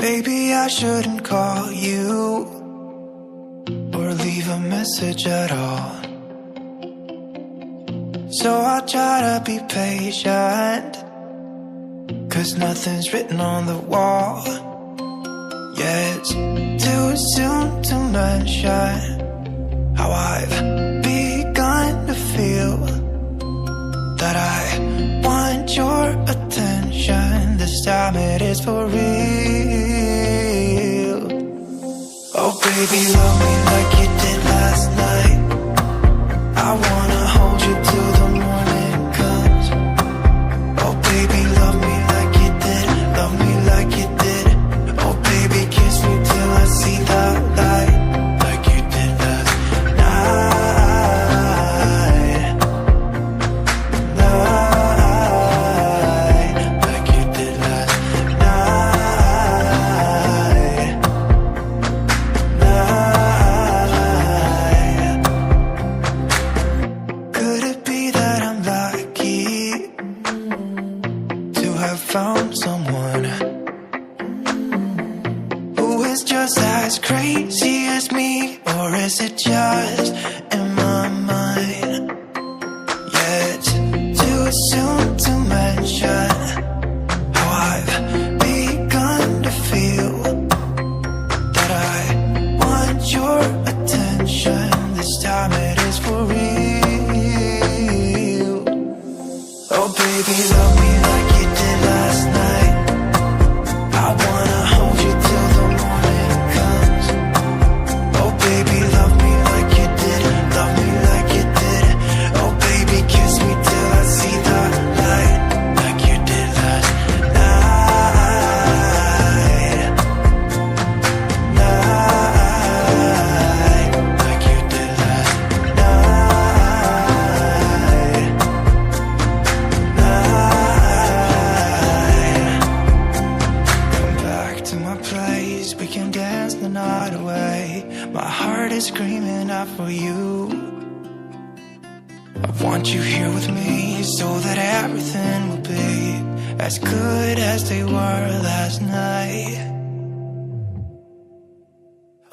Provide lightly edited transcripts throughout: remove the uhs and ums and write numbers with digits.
Maybe I shouldn't call you or leave a message at all. So I'll try to be patient, 'cause nothing's written on the wall. Yeah, it's too soon to mention how I've begun to feel that I want your attention. This time it is for real. Oh baby, love me like you did last night. I wanna hold you till the morning comes. Oh baby, love me like you did, love me like you did. Oh baby, kiss me till I see the light, like you did last night. Like you did last night. Could it be that I'm lucky to have found someone who is just as crazy as me? Or is it just in my mind? Yeah, it's too soon to mention how I've begun to feel that I want your attention. This time it is for real. Oh baby, love me like you did last night. I wanna hold you till the morning comes. Oh baby, love me like you did, love me like you did. Oh baby, kiss me till I see the light, like you did last night. Like you did last night. Come back to my place, we can dance the night away. My heart is screaming out for you. I want you here with me so that everything will be as good as they were last night.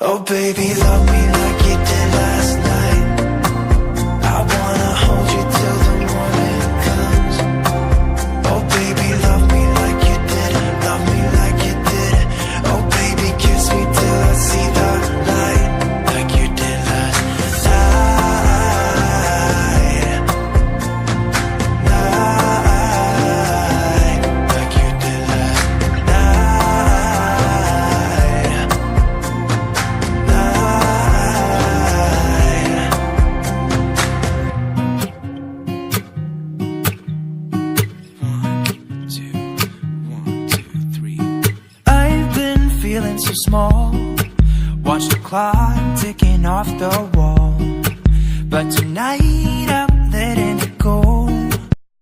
Oh baby, love me like you did last night. I wanna hold you till the morning comes. Oh baby, love me like you did, love me like you did. Oh baby, kiss me till I see the light, like you did last night. Like you did last night. I've been feeling so small, watch the clock ticking off the wall. But tonight I'm